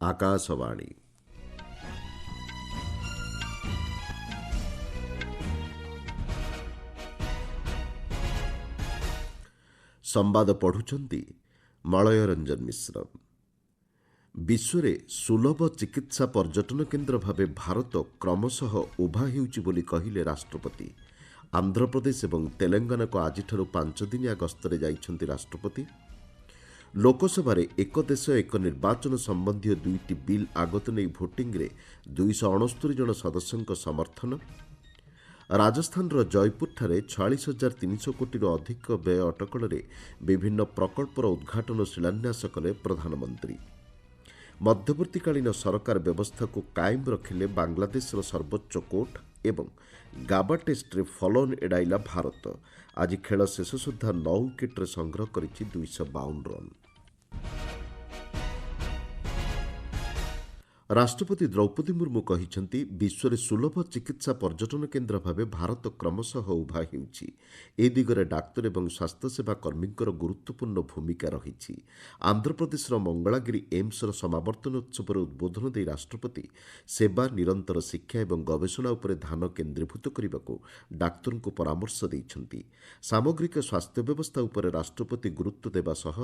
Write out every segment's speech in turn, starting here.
ଆକାଶବାଣୀ। ସମ୍ବାଦ ପଢ଼ୁଛନ୍ତି ମଳୟ ରଞ୍ଜନ ମିଶ୍ର। ବିଶ୍ୱରେ ସୁଲଭ ଚିକିତ୍ସା ପର୍ଯ୍ୟଟନ କେନ୍ଦ୍ର ଭାବେ ଭାରତ କ୍ରମଶଃ ଉଭା ହେଉଛି ବୋଲି କହିଲେ ରାଷ୍ଟ୍ରପତି। ଆନ୍ଧ୍ରପ୍ରଦେଶ ଏବଂ ତେଲେଙ୍ଗାନାକୁ ଆଜିଠାରୁ 5 ଦିନିଆ ଗସ୍ତରେ ଯାଇଛନ୍ତି ରାଷ୍ଟ୍ରପତି। ଲୋକସଭାରେ ଏକ ଦେଶ ଏକ ନିର୍ବାଚନ ସମ୍ବନ୍ଧୀୟ 2ଟି ବିଲ୍ ଆଗତ ନେଇ ଭୋଟିଂରେ 269 ଜଣ ସଦସ୍ୟଙ୍କ ସମର୍ଥନ। ରାଜସ୍ଥାନର ଜୟପୁରଠାରେ 46,300 କୋଟିରୁ ଅଧିକ ବ୍ୟୟ ଅଟକଳରେ ବିଭିନ୍ନ ପ୍ରକଳ୍ପର ଉଦ୍ଘାଟନ ଶିଳାନ୍ୟାସ କଲେ ପ୍ରଧାନମନ୍ତ୍ରୀ। ମଧ୍ୟବର୍ତ୍ତୀକାଳୀନ ସରକାର ବ୍ୟବସ୍ଥାକୁ କାଏମ ରଖିଲେ ବାଂଲାଦେଶର ସର୍ବୋଚ୍ଚ କୋର୍ଟ ଏବଂ ଗାବା ଟେଷ୍ଟରେ ଫଲୋଅନ୍ ଏଡ଼ାଇଲା ଭାରତ। ଆଜି ଖେଳ ଶେଷ ସୁଦ୍ଧା 9 ୱିକେଟ୍ରେ ସଂଗ୍ରହ କରିଛି 252 ରନ୍। ରାଷ୍ଟ୍ରପତି ଦ୍ରୌପଦୀ ମୁର୍ମୁ କହିଛନ୍ତି, ବିଶ୍ୱରେ ସୁଲଭ ଚିକିତ୍ସା ପର୍ଯ୍ୟଟନ କେନ୍ଦ୍ର ଭାବେ ଭାରତ କ୍ରମଶଃ ଉଭା ହେଉଛି। ଏ ଦିଗରେ ଡାକ୍ତର ଏବଂ ସ୍ୱାସ୍ଥ୍ୟସେବା କର୍ମୀଙ୍କର ଗୁରୁତ୍ୱପୂର୍ଣ୍ଣ ଭୂମିକା ରହିଛି। ଆନ୍ଧ୍ରପ୍ରଦେଶର ମଙ୍ଗଳାଗିରି ଏମ୍ସର ସମାବର୍ତ୍ତନ ଉତ୍ସବରେ ଉଦ୍ବୋଧନ ଦେଇ ରାଷ୍ଟ୍ରପତି ସେବା, ନିରନ୍ତର ଶିକ୍ଷା ଏବଂ ଗବେଷଣା ଉପରେ ଧ୍ୟାନ କେନ୍ଦ୍ରୀଭୂତ କରିବାକୁ ଡାକ୍ତରଙ୍କୁ ପରାମର୍ଶ ଦେଇଛନ୍ତି। ସାମଗ୍ରିକ ସ୍ୱାସ୍ଥ୍ୟ ବ୍ୟବସ୍ଥା ଉପରେ ରାଷ୍ଟ୍ରପତି ଗୁରୁତ୍ୱ ଦେବା ସହ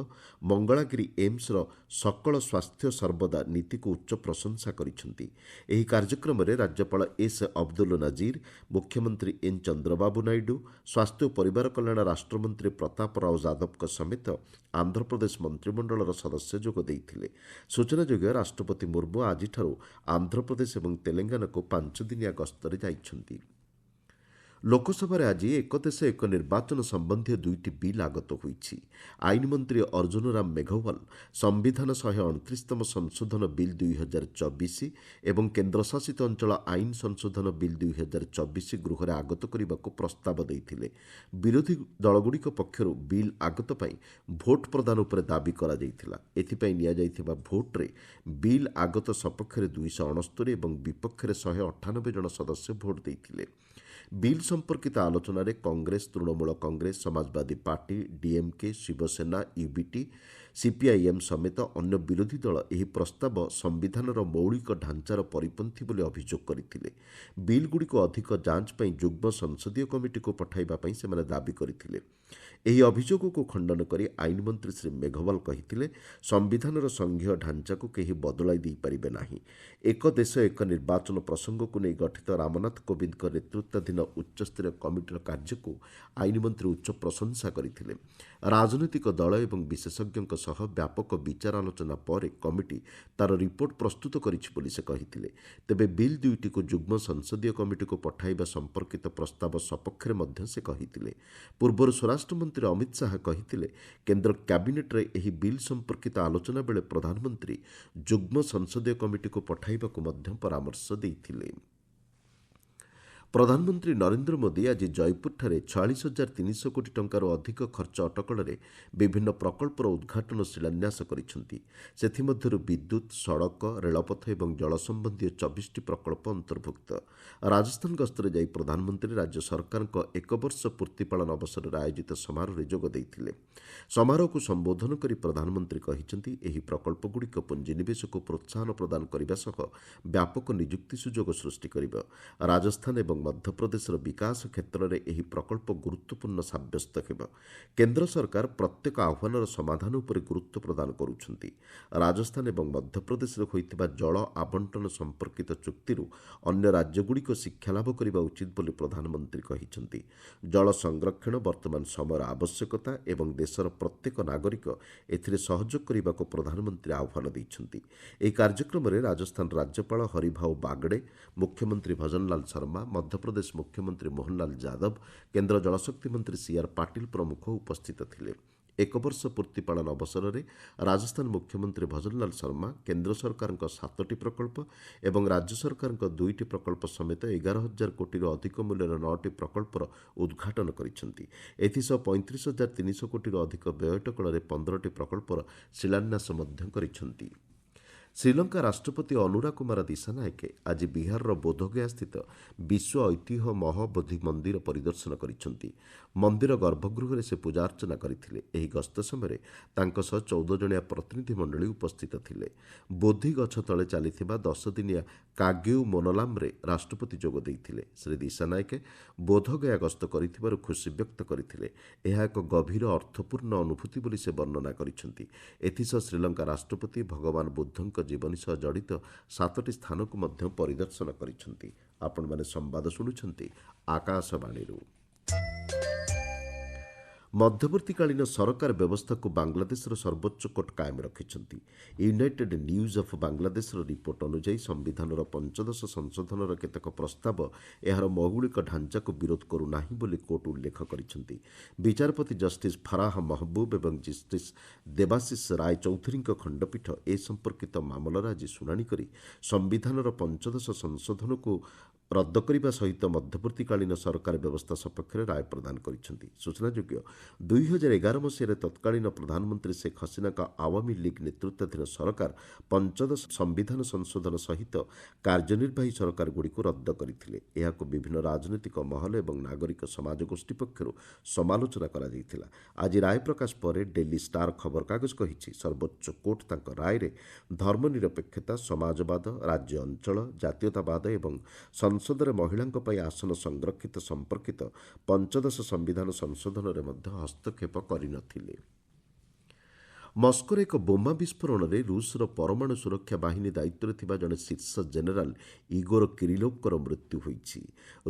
ମଙ୍ଗଳାଗିରି ଏମ୍ସର ସକଳ ସ୍ୱାସ୍ଥ୍ୟ ସର୍ବଦା ନୀତିକୁ ଉଚ୍ଚ ପ୍ରଶଂସା କରିଛନ୍ତି। ଏହି କାର୍ଯ୍ୟକ୍ରମରେ ରାଜ୍ୟପାଳ ଏସ୍ ଅବଦୁଲ ନଜିର, ମୁଖ୍ୟମନ୍ତ୍ରୀ ଏନ୍ ଚନ୍ଦ୍ରବାବୁ ନାଇଡୁ, ସ୍ୱାସ୍ଥ୍ୟ ଓ ପରିବାର କଲ୍ୟାଣ ରାଷ୍ଟ୍ରମନ୍ତ୍ରୀ ପ୍ରତାପ ରାଓ ଯାଦବଙ୍କ ସମେତ ଆନ୍ଧ୍ରପ୍ରଦେଶ ମନ୍ତ୍ରିମଣ୍ଡଳର ସଦସ୍ୟ ଯୋଗ ଦେଇଥିଲେ। ସୂଚନାଯୋଗ୍ୟ, ରାଷ୍ଟ୍ରପତି ମୁର୍ମୁ ଆଜିଠାରୁ ଆନ୍ଧ୍ରପ୍ରଦେଶ ଏବଂ ତେଲେଙ୍ଗାନାକୁ 5 ଦିନିଆ ଗସ୍ତରେ ଯାଇଛନ୍ତି। ଲୋକସଭାରେ ଆଜି ଏକ ଦେଶ ଏକ ନିର୍ବାଚନ ସମ୍ବନ୍ଧୀୟ 2ଟି ବିଲ୍ ଆଗତ ହୋଇଛି। ଆଇନ ମନ୍ତ୍ରୀ ଅର୍ଜୁନ ରାମ ମେଘୱାଲ ସମ୍ବିଧାନ 129ତମ ସଂଶୋଧନ ବିଲ୍ 2024 ଏବଂ କେନ୍ଦ୍ରଶାସିତ ଅଞ୍ଚଳ ଆଇନ ସଂଶୋଧନ ବିଲ୍ 2024 ଗୃହରେ ଆଗତ କରିବାକୁ ପ୍ରସ୍ତାବ ଦେଇଥିଲେ। ବିରୋଧୀ ଦଳଗୁଡ଼ିକ ପକ୍ଷରୁ ବିଲ୍ ଆଗତ ପାଇଁ ଭୋଟ୍ ପ୍ରଦାନ ଉପରେ ଦାବି କରାଯାଇଥିଲା। ଏଥିପାଇଁ ନିଆଯାଇଥିବା ଭୋଟ୍ରେ ବିଲ୍ ଆଗତ ସପକ୍ଷରେ 269 ଏବଂ ବିପକ୍ଷରେ 198 ଜଣ ସଦସ୍ୟ ଭୋଟ୍ ଦେଇଥିଲେ। ବିଲ୍ ସମ୍ପର୍କିତ ଆଲୋଚନାରେ କଂଗ୍ରେସ, ତୃଣମୂଳ କଂଗ୍ରେସ, ସମାଜବାଦୀ ପାର୍ଟି, ଡିଏମ୍କେ, ଶିବସେନା, ୟୁବିଟି, ସିପିଆଇଏମ୍ ସମେତ ଅନ୍ୟ ବିରୋଧୀ ଦଳ ଏହି ପ୍ରସ୍ତାବ ସମ୍ବିଧାନର ମୌଳିକ ଢାଞ୍ଚାର ପରିପନ୍ଥୀ ବୋଲି ଅଭିଯୋଗ କରିଥିଲେ। ବିଲ୍ଗୁଡ଼ିକୁ ଅଧିକ ଯାଞ୍ଚ ପାଇଁ ଯୁଗ୍ମ ସଂସଦୀୟ କମିଟିକୁ ପଠାଇବା ପାଇଁ ସେମାନେ ଦାବି କରିଥିଲେ। ଏହି ଅଭିଯୋଗକୁ ଖଣ୍ଡନ କରି ଆଇନମନ୍ତ୍ରୀ ଶ୍ରୀ ମେଘୱାଲ କହିଥିଲେ, ସମ୍ବିଧାନର ସଂଘୀୟ ଢାଞ୍ଚାକୁ କେହି ବଦଳାଇ ଦେଇପାରିବେ ନାହିଁ। ଏକ ଦେଶ ଏକ ନିର୍ବାଚନ ପ୍ରସଙ୍ଗକୁ ନେଇ ଗଠିତ ରାମନାଥ କୋବିନ୍ଦଙ୍କ ନେତୃତ୍ୱାଧୀନ ଉଚ୍ଚସ୍ତରୀୟ କମିଟିର କାର୍ଯ୍ୟକୁ ଆଇନମନ୍ତ୍ରୀ ଉଚ୍ଚ ପ୍ରଶଂସା କରିଥିଲେ। ରାଜନୈତିକ ଦଳ ଏବଂ ବିଶେଷଜ୍ଞଙ୍କ ସହ ବ୍ୟାପକ ବିଚାର ଆଲୋଚନା ପରେ କମିଟି ତାର ରିପୋର୍ଟ ପ୍ରସ୍ତୁତ କରିଛି ବୋଲି ସେ କହିଥିଲେ। ତେବେ ବିଲ୍ 2ଟିକୁ ଯୁଗ୍ମ ସଂସଦୀୟ କମିଟିକୁ ପଠାଇବା ସମ୍ପର୍କିତ ପ୍ରସ୍ତାବ ସପକ୍ଷରେ ମଧ୍ୟ ସେ କହିଥିଲେ। ପୂର୍ବରୁ ସ୍ୱରାଷ୍ଟ୍ରମନ୍ତ୍ରୀ ଅମିତ ଶାହା କହିଥିଲେ, କେନ୍ଦ୍ର କ୍ୟାବିନେଟ୍ରେ ଏହି ବିଲ୍ ସମ୍ପର୍କିତ ଆଲୋଚନା ବେଳେ ପ୍ରଧାନମନ୍ତ୍ରୀ ଯୁଗ୍ମ ସଂସଦୀୟ କମିଟିକୁ ପଠାଇବାକୁ ମଧ୍ୟ ପରାମର୍ଶ ଦେଇଥିଲେ। ପ୍ରଧାନମନ୍ତ୍ରୀ ନରେନ୍ଦ୍ର ମୋଦି ଆଜି ଜୟପୁରଠାରେ 46,300 କୋଟି ଟଙ୍କାରୁ ଅଧିକ ଖର୍ଚ୍ଚ ଅଟକଳରେ ବିଭିନ୍ନ ପ୍ରକଳ୍ପର ଉଦ୍ଘାଟନ ଶିଳାନ୍ୟାସ କରିଛନ୍ତି। ସେଥିମଧ୍ୟରୁ ବିଦ୍ୟୁତ୍, ସଡ଼କ, ରେଳପଥ ଏବଂ ଜଳ ସମ୍ବନ୍ଧୀୟ 24ଟି ପ୍ରକଳ୍ପ ଅନ୍ତର୍ଭୁକ୍ତ। ରାଜସ୍ଥାନ ଗସ୍ତରେ ଯାଇ ପ୍ରଧାନମନ୍ତ୍ରୀ ରାଜ୍ୟ ସରକାରଙ୍କ 1 ବର୍ଷ ପୂର୍ତ୍ତି ପାଳନ ଅବସରରେ ଆୟୋଜିତ ସମାରୋହରେ ଯୋଗ ଦେଇଥିଲେ। ସମାରୋହକୁ ସମ୍ବୋଧନ କରି ପ୍ରଧାନମନ୍ତ୍ରୀ କହିଛନ୍ତି, ଏହି ପ୍ରକଳ୍ପଗୁଡ଼ିକ ପୁଞ୍ଜିନିବେଶକୁ ପ୍ରୋତ୍ସାହନ ପ୍ରଦାନ କରିବା ସହ ବ୍ୟାପକ ନିଯୁକ୍ତି ସୁଯୋଗ ସୃଷ୍ଟି କରିବ। ରାଜସ୍ଥାନ ଏବଂ ମଧ୍ୟପ୍ରଦେଶର ବିକାଶ କ୍ଷେତ୍ରରେ ଏହି ପ୍ରକଳ୍ପ ଗୁରୁତ୍ୱପୂର୍ଣ୍ଣ ସାବ୍ୟସ୍ତ ହେବ। କେନ୍ଦ୍ର ସରକାର ପ୍ରତ୍ୟେକ ଆହ୍ୱାନର ସମାଧାନ ଉପରେ ଗୁରୁତ୍ୱ ପ୍ରଦାନ କରୁଛନ୍ତି। ରାଜସ୍ଥାନ ଏବଂ ମଧ୍ୟପ୍ରଦେଶରେ ହୋଇଥିବା ଜଳ ଆବଣ୍ଟନ ସମ୍ପର୍କିତ ଚୁକ୍ତିରୁ ଅନ୍ୟ ରାଜ୍ୟଗୁଡ଼ିକ ଶିକ୍ଷାଲାଭ କରିବା ଉଚିତ ବୋଲି ପ୍ରଧାନମନ୍ତ୍ରୀ କହିଛନ୍ତି। ଜଳ ସଂରକ୍ଷଣ ବର୍ତ୍ତମାନ ସମୟର ଆବଶ୍ୟକତା ଏବଂ ଦେଶର ପ୍ରତ୍ୟେକ ନାଗରିକ ଏଥିରେ ସହଯୋଗ କରିବାକୁ ପ୍ରଧାନମନ୍ତ୍ରୀ ଆହ୍ୱାନ ଦେଇଛନ୍ତି। ଏହି କାର୍ଯ୍ୟକ୍ରମରେ ରାଜସ୍ଥାନ ରାଜ୍ୟପାଳ ହରିଭାଉ ବାଗଡେ, ମୁଖ୍ୟମନ୍ତ୍ରୀ ଭଜନଲାଲ ଶର୍ମା, ମଧ୍ୟପ୍ରଦେଶ ମୁଖ୍ୟମନ୍ତ୍ରୀ ମୋହନଲାଲ ଯାଦବ, କେନ୍ଦ୍ର ଜଳଶକ୍ତି ମନ୍ତ୍ରୀ ସିଆର୍ ପାଟିଲ ପ୍ରମୁଖ ଉପସ୍ଥିତ ଥିଲେ। 1 ବର୍ଷ ପୂର୍ତ୍ତି ପାଳନ ଅବସରରେ ରାଜସ୍ଥାନ ମୁଖ୍ୟମନ୍ତ୍ରୀ ଭଜନଲାଲ ଶର୍ମା କେନ୍ଦ୍ର ସରକାରଙ୍କ 7ଟି ପ୍ରକଳ୍ପ ଏବଂ ରାଜ୍ୟ ସରକାରଙ୍କ 2ଟି ପ୍ରକଳ୍ପ ସମେତ 11,000 କୋଟିରୁ ଅଧିକ ମୂଲ୍ୟର 9ଟି ପ୍ରକଳ୍ପର ଉଦ୍ଘାଟନ କରିଛନ୍ତି। ଏଥିସହ 35,300 କୋଟିରୁ ଅଧିକ ବ୍ୟୟ ଅଟକଳରେ 15ଟି ପ୍ରକଳ୍ପର ଶିଳାନ୍ୟାସ ମଧ୍ୟ କରିଛନ୍ତି। ଶ୍ରୀଲଙ୍କା ରାଷ୍ଟ୍ରପତି ଅନୁରା କୁମାର ଦିଶାନାୟକେ ଆଜି ବିହାରର ବୋଧଗୟାସ୍ଥିତ ବିଶ୍ୱ ଐତିହ୍ୟ ମହୋବୋଧି ମନ୍ଦିର ପରିଦର୍ଶନ କରିଛନ୍ତି। ମନ୍ଦିର ଗର୍ଭଗୃହରେ ସେ ପୂଜାର୍ଚ୍ଚନା କରିଥିଲେ। ଏହି ଗସ୍ତ ସମୟରେ ତାଙ୍କ ସହ 14 ଜଣିଆ ପ୍ରତିନିଧି ମଣ୍ଡଳୀ ଉପସ୍ଥିତ ଥିଲେ। ବୋଧି ଗଛ ତଳେ ଚାଲିଥିବା 10 ଦିନିଆ କାଗେଉ ମୋନୋଲାମ୍ରେ ରାଷ୍ଟ୍ରପତି ଯୋଗ ଦେଇଥିଲେ। ଶ୍ରୀ ଦିଶାନାୟକେ ବୋଧଗୟା ଗସ୍ତ କରିଥିବାରୁ ଖୁସି ବ୍ୟକ୍ତ କରିଥିଲେ। ଏହା ଏକ ଗଭୀର ଅର୍ଥପୂର୍ଣ୍ଣ ଅନୁଭୂତି ବୋଲି ସେ ବର୍ଣ୍ଣନା କରିଛନ୍ତି। ଏଥିସହ ଶ୍ରୀଲଙ୍କା ରାଷ୍ଟ୍ରପତି ଭଗବାନ ବୁଦ୍ଧଙ୍କ ଜୀବନୀ ସହ ଜଡ଼ିତ 7ଟି ସ୍ଥାନକୁ ମଧ୍ୟ ପରିଦର୍ଶନ କରିଛନ୍ତି। ଆପଣମାନେ ସମ୍ବାଦ ଶୁଣୁଛନ୍ତି ଆକାଶବାଣୀରୁ। ମଧ୍ୟବର୍ତ୍ତୀକାଳୀନ ସରକାର ବ୍ୟବସ୍ଥାକୁ ବାଂଲାଦେଶର ସର୍ବୋଚ୍ଚ କୋର୍ଟ କାଏମ ରଖିଛନ୍ତି। ୟୁନାଇଟେଡ୍ ନ୍ୟୁଜ୍ ଅଫ୍ ବାଂଲାଦେଶର ରିପୋର୍ଟ ଅନୁଯାୟୀ ସମ୍ବିଧାନର 15 ସଂଶୋଧନର କେତେକ ପ୍ରସ୍ତାବ ଏହାର ମୌଳିକ ଢାଞ୍ଚାକୁ ବିରୋଧ କରୁନାହିଁ ବୋଲି କୋର୍ଟ ଉଲ୍ଲେଖ କରିଛନ୍ତି। ବିଚାରପତି ଜଷ୍ଟିସ୍ ଫରାହ ମହବୁବ ଏବଂ ଜଷ୍ଟିସ୍ ଦେବାଶିଷ ରାୟ ଚୌଧୁରୀଙ୍କ ଖଣ୍ଡପୀଠ ଏ ସମ୍ପର୍କିତ ମାମଲାର ଆଜି ଶୁଣାଣି କରି ସମ୍ବିଧାନର 15 ସଂଶୋଧନକୁ ରଦ୍ଦ କରିବା ସହିତ ମଧ୍ୟବର୍ତ୍ତୀକାଳୀନ ସରକାର ବ୍ୟବସ୍ଥା ସପକ୍ଷରେ ରାୟ ପ୍ରଦାନ କରିଛନ୍ତି। ସୂଚନାଯୋଗ୍ୟ 2011 ମସିହାରେ ତତ୍କାଳୀନ ପ୍ରଧାନମନ୍ତ୍ରୀ ଶେଖ୍ ହସିନାଙ୍କ ଆୱାମୀ ଲିଗ୍ ନେତୃତ୍ୱାଧୀନ ସରକାର 15 ସମ୍ବିଧାନ ସଂଶୋଧନ ସହିତ କାର୍ଯ୍ୟନିର୍ବାହୀ ସରକାରଗୁଡ଼ିକୁ ରଦ୍ଦ କରିଥିଲେ। ଏହାକୁ ବିଭିନ୍ନ ରାଜନୈତିକ ମହଲ ଏବଂ ନାଗରିକ ସମାଜ ଗୋଷ୍ଠୀ ପକ୍ଷରୁ ସମାଲୋଚନା କରାଯାଇଥିଲା। ଆଜି ରାୟ ପ୍ରକାଶ ପରେ ଡେଲି ଷ୍ଟାର ଖବରକାଗଜ କହିଛି ସର୍ବୋଚ୍ଚ କୋର୍ଟ ତାଙ୍କ ରାୟରେ ଧର୍ମନିରପେକ୍ଷତା, ସମାଜବାଦ, ରାଜ୍ୟ ଅଞ୍ଚଳ, ଜାତୀୟତାବାଦ ଏବଂ ସଂସଦରେ ମହିଳାଙ୍କ ପାଇଁ ଆସନ ସଂରକ୍ଷିତ ସମ୍ପର୍କିତ 15 ସମ୍ବିଧାନ ସଂଶୋଧନରେ ମଧ୍ୟ ହସ୍ତକ୍ଷେପ କରିନଥିଲେ। ମସ୍କୋରେ ଏକ ବୋମା ବିସ୍ଫୋରଣରେ ରୁଷର ପରମାଣୁ ସୁରକ୍ଷା ବାହିନୀ ଦାୟିତ୍ୱରେ ଥିବା ଜଣେ ଶୀର୍ଷ ଜେନେରାଲ ଇଗୋର କିରିଲୋଭଙ୍କର ମୃତ୍ୟୁ ହୋଇଛି।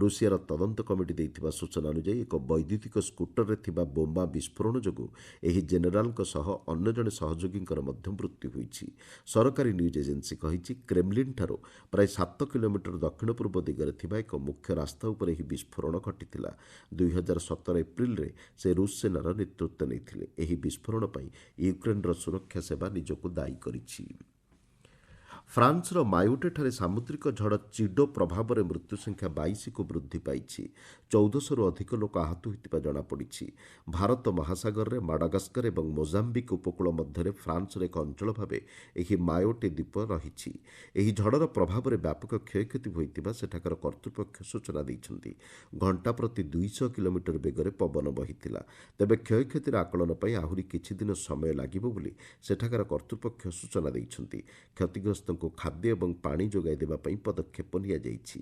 ରୁଷିଆର ତଦନ୍ତ କମିଟି ଦେଇଥିବା ସୂଚନା ଅନୁଯାୟୀ ଏକ ବୈଦ୍ୟୁତିକ ସ୍କୁଟରରେ ଥିବା ବୋମା ବିସ୍ଫୋରଣ ଯୋଗୁଁ ଏହି ଜେନେରାଲଙ୍କ ସହ ଅନ୍ୟ ଜଣେ ସହଯୋଗୀଙ୍କର ମଧ୍ୟ ମୃତ୍ୟୁ ହୋଇଛି। ସରକାରୀ ନ୍ୟୁଜ୍ ଏଜେନ୍ସି କହିଛି କ୍ରେମ୍ଲିନ୍ଠାରୁ ପ୍ରାୟ 7 କିଲୋମିଟର ଦକ୍ଷିଣ ପୂର୍ବ ଦିଗରେ ଥିବା ଏକ ମୁଖ୍ୟ ରାସ୍ତା ଉପରେ ଏହି ବିସ୍ଫୋରଣ ଘଟିଥିଲା। 2017 ଏପ୍ରିଲରେ ସେ ରୁଷ ସେନାର ନେତୃତ୍ୱ ନେଇଥିଲେ। ଏହି ବିସ୍ଫୋରଣ ପାଇଁ ୟୁକ୍ରେନ୍ର ସୁରକ୍ଷା ସେବା ନିଜକୁ ଦାୟୀ କରିଛି। ଫ୍ରାନ୍ସର ମାୟୋଟେଠାରେ ସାମୁଦ୍ରିକ ଝଡ଼ ଚିଡୋ ପ୍ରଭାବରେ ମୃତ୍ୟୁସଂଖ୍ୟା 22କୁ ବୃଦ୍ଧି ପାଇଛି। 1400ରୁ ଅଧିକ ଲୋକ ଆହତ ହୋଇଥିବା ଜଣାପଡ଼ିଛି। ଭାରତ ମହାସାଗରରେ ମାଡାଗାସ୍କର ଏବଂ ମୋଜାମ୍ବିକ୍ ଉପକୂଳ ମଧ୍ୟରେ ଫ୍ରାନ୍ସର ଏକ ଅଞ୍ଚଳ ଭାବେ ଏହି ମାୟୋଟେ ଦ୍ୱୀପ ରହିଛି। ଏହି ଝଡ଼ର ପ୍ରଭାବରେ ବ୍ୟାପକ କ୍ଷୟକ୍ଷତି ହୋଇଥିବା ସେଠାକାର କର୍ତ୍ତୃପକ୍ଷ ସୂଚନା ଦେଇଛନ୍ତି। ଘଣ୍ଟା ପ୍ରତି 200 କିଲୋମିଟର ବେଗରେ ପବନ ବହିଥିଲା। ତେବେ କ୍ଷୟକ୍ଷତିର ଆକଳନ ପାଇଁ ଆହୁରି କିଛି ଦିନ ସମୟ ଲାଗିବ ବୋଲି ସେଠାକାର କର୍ତ୍ତୃପକ୍ଷ ସୂଚନା ଦେଇଛନ୍ତି। କ୍ଷତିଗ୍ରସ୍ତଙ୍କୁ ଖାଦ୍ୟ ଏବଂ ପାଣି ଯୋଗାଇ ଦେବା ପାଇଁ ପଦକ୍ଷେପ ନିଆଯାଇଛି।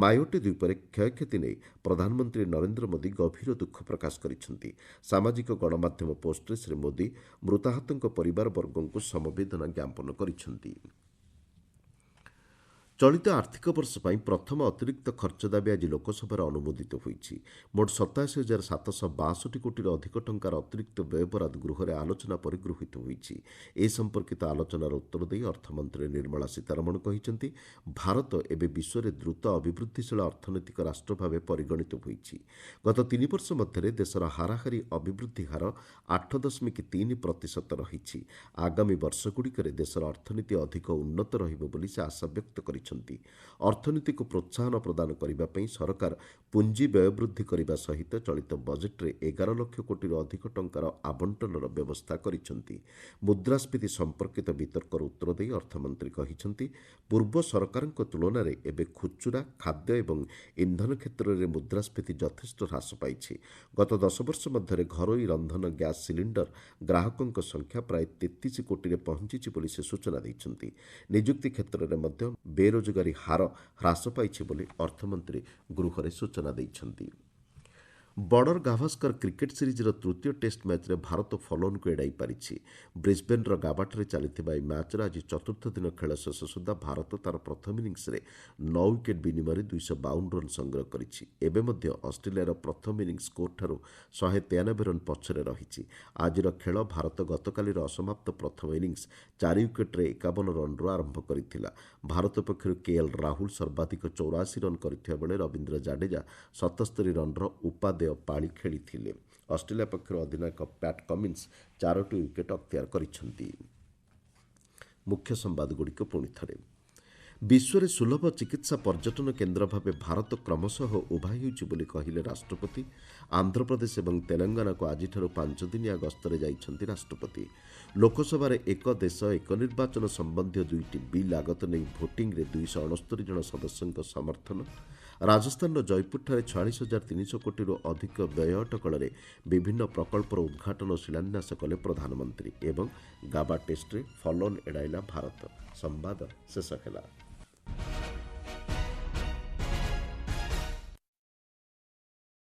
ମାୟୋଟେ ଦ୍ୱୀପରେ କ୍ଷୟକ୍ଷତି ନେଇ ପ୍ରଧାନମନ୍ତ୍ରୀ ନରେନ୍ଦ୍ର ମୋଦି ଗଭୀର ଦୁଃଖ ପ୍ରକାଶ କରିଛନ୍ତି। ସାମାଜିକ ଗଣମାଧ୍ୟମ ପୋଷ୍ଟରେ ଶ୍ରୀ ମୋଦି ମୃତାହତଙ୍କ ପରିବାରବର୍ଗଙ୍କୁ ସମବେଦନା ଜ୍ଞାପନ କରିଛନ୍ତି। ଚଳିତ ଆର୍ଥିକ ବର୍ଷ ପାଇଁ ପ୍ରଥମ ଅତିରିକ୍ତ ଖର୍ଚ୍ଚ ଦାବି ଆଜି ଲୋକସଭାରେ ଅନୁମୋଦିତ ହୋଇଛି। ମୋଟ 87,762 କୋଟିରୁ ଅଧିକ ଟଙ୍କାର ଅତିରିକ୍ତ ବ୍ୟୟବରାଦ ଗୃହରେ ଆଲୋଚନା ପରେ ଗୃହୀତ ହୋଇଛି। ଏ ସମ୍ପର୍କିତ ଆଲୋଚନାର ଉତ୍ତର ଦେଇ ଅର୍ଥମନ୍ତ୍ରୀ ନିର୍ମଳା ସୀତାରମଣ କହିଛନ୍ତି ଭାରତ ଏବେ ବିଶ୍ୱରେ ଦ୍ରୁତ ଅଭିବୃଦ୍ଧିଶୀଳ ଅର୍ଥନୈତିକ ରାଷ୍ଟ୍ର ଭାବେ ପରିଗଣିତ ହୋଇଛି। ଗତ 3 ବର୍ଷ ମଧ୍ୟରେ ଦେଶର ହାରାହାରି ଅଭିବୃଦ୍ଧି ହାର 8.3% ରହିଛି। ଆଗାମୀ ବର୍ଷଗୁଡ଼ିକରେ ଦେଶର ଅର୍ଥନୀତି ଅଧିକ ଉନ୍ନତ ରହିବ ବୋଲି ସେ ଆଶା ବ୍ୟକ୍ତ କରିଛନ୍ତି। ଅର୍ଥନୀତିକୁ ପ୍ରୋତ୍ସାହନ ପ୍ରଦାନ କରିବା ପାଇଁ ସରକାର ପୁଞ୍ଜି ବ୍ୟୟ ବୃଦ୍ଧି କରିବା ସହିତ ଚଳିତ ବଜେଟ୍ରେ 11 ଲକ୍ଷ କୋଟିରୁ ଅଧିକ ଟଙ୍କାର ଆବଣ୍ଟନର ବ୍ୟବସ୍ଥା କରିଛନ୍ତି। ମୁଦ୍ରାସ୍ଫୀତି ସମ୍ପର୍କିତ ବିତର୍କର ଉତ୍ତର ଦେଇ ଅର୍ଥମନ୍ତ୍ରୀ କହିଛନ୍ତି ପୂର୍ବ ସରକାରଙ୍କ ତୁଳନାରେ ଏବେ ଖୁଚୁରା, ଖାଦ୍ୟ ଏବଂ ଇନ୍ଧନ କ୍ଷେତ୍ରରେ ମୁଦ୍ରାସ୍ଫୀତି ଯଥେଷ୍ଟ ହ୍ରାସ ପାଇଛି। ଗତ 10 ବର୍ଷ ମଧ୍ୟରେ ଘରୋଇ ରନ୍ଧନ ଗ୍ୟାସ୍ ସିଲିଣ୍ଡର ଗ୍ରାହକଙ୍କ ସଂଖ୍ୟା ପ୍ରାୟ 33 କୋଟିରେ ପହଞ୍ଚିଛି ବୋଲି ସେ ସୂଚନା ଦେଇଛନ୍ତି। ନିଯୁକ୍ତି କ୍ଷେତ୍ରରେ ମଧ୍ୟ ବେରୋଜଗାରୀ ହାର ହ୍ରାସ ପାଇଛି ବୋଲି ଅର୍ଥମନ୍ତ୍ରୀ ଗୃହରେ ସୂଚନା ଦେଇଛନ୍ତି। ବର୍ଡର ଗାଭାସ୍କର କ୍ରିକେଟ୍ ସିରିଜ୍ର ତୃତୀୟ ଟେଷ୍ଟ ମ୍ୟାଚ୍ରେ ଭାରତ ଫଲୋନ୍କୁ ଏଡ଼ାଇ ପାରିଛି। ବ୍ରିସ୍ବେନ୍ର ଗାବାଠାରେ ଚାଲିଥିବା ଏହି ମ୍ୟାଚ୍ର ଆଜି ଚତୁର୍ଥ ଦିନ ଖେଳ ଶେଷ ସୁଦ୍ଧା ଭାରତ ତା'ର ପ୍ରଥମ ଇନିଂସରେ 9 ୱିକେଟ୍ ବିନିମୟରେ 252 ରନ୍ ସଂଗ୍ରହ କରିଛି। ଏବେ ମଧ୍ୟ ଅଷ୍ଟ୍ରେଲିଆର ପ୍ରଥମ ଇନିଂସ ସ୍କୋରଠାରୁ 193 ରନ୍ ପଛରେ ରହିଛି। ଆଜିର ଖେଳ ଭାରତ ଗତକାଲିର ଅସମାପ୍ତ ପ୍ରଥମ ଇନିଂସ 4 ୱିକେଟ୍ରେ 51 ରନ୍ରୁ ଆରମ୍ଭ କରିଥିଲା। ଭାରତ ପକ୍ଷରୁ କେଏଲ୍ ରାହୁଲ ସର୍ବାଧିକ 84 ରନ୍ କରିଥିବା ବେଳେ ରବୀନ୍ଦ୍ର ଜାଡେଜା 77 ରନ୍ର ଉପାଦେୟ ପାଳି ଖେଳିଥିଲେ। ଅଷ୍ଟ୍ରେଲିଆ ପକ୍ଷରୁ ଅଧିନାୟକ ପ୍ୟାଟ୍ କମିନ୍ସ 4ଟି ୱିକେଟ୍ ଅକ୍ତିଆର କରିଛନ୍ତି। ମୁଖ୍ୟ ସମ୍ବାଦଗୁଡ଼ିକ ପୁଣି ଥରେ। ବିଶ୍ୱରେ ସୁଲଭ ଚିକିତ୍ସା ପର୍ଯ୍ୟଟନ କେନ୍ଦ୍ର ଭାବେ ଭାରତ କ୍ରମଶଃ ଉଭା ହେଉଛି ବୋଲି କହିଲେ ରାଷ୍ଟ୍ରପତି। ଆନ୍ଧ୍ରପ୍ରଦେଶ ଏବଂ ତେଲଙ୍ଗାନାକୁ ଆଜିଠାରୁ 5 ଦିନିଆ ଗସ୍ତରେ ଯାଇଛନ୍ତି ରାଷ୍ଟ୍ରପତି। ଲୋକସଭାରେ ଏକ ଦେଶ ଏକ ନିର୍ବାଚନ ସମ୍ବନ୍ଧୀୟ 2ଟି ବିଲ୍ ଆଗତ ନେଇ ଭୋଟିଂରେ 269 ଜଣ ସଦସ୍ୟଙ୍କ ସମର୍ଥନ। ରାଜସ୍ଥାନର ଜୟପୁରଠାରେ 46,300 କୋଟିରୁ ଅଧିକ ବ୍ୟୟ ଅଟକଳରେ ବିଭିନ୍ନ ପ୍ରକଳ୍ପର ଉଦ୍ଘାଟନ ଓ ଶିଳାନ୍ୟାସ କଲେ ପ୍ରଧାନମନ୍ତ୍ରୀ ଏବଂ ଗାବା ଟେଷ୍ଟରେ ଫଲୋଅନ୍ ଏଡ଼ାଇଲା ଭାରତ। ସମ୍ବାଦ ଶେଷ ହେଲା।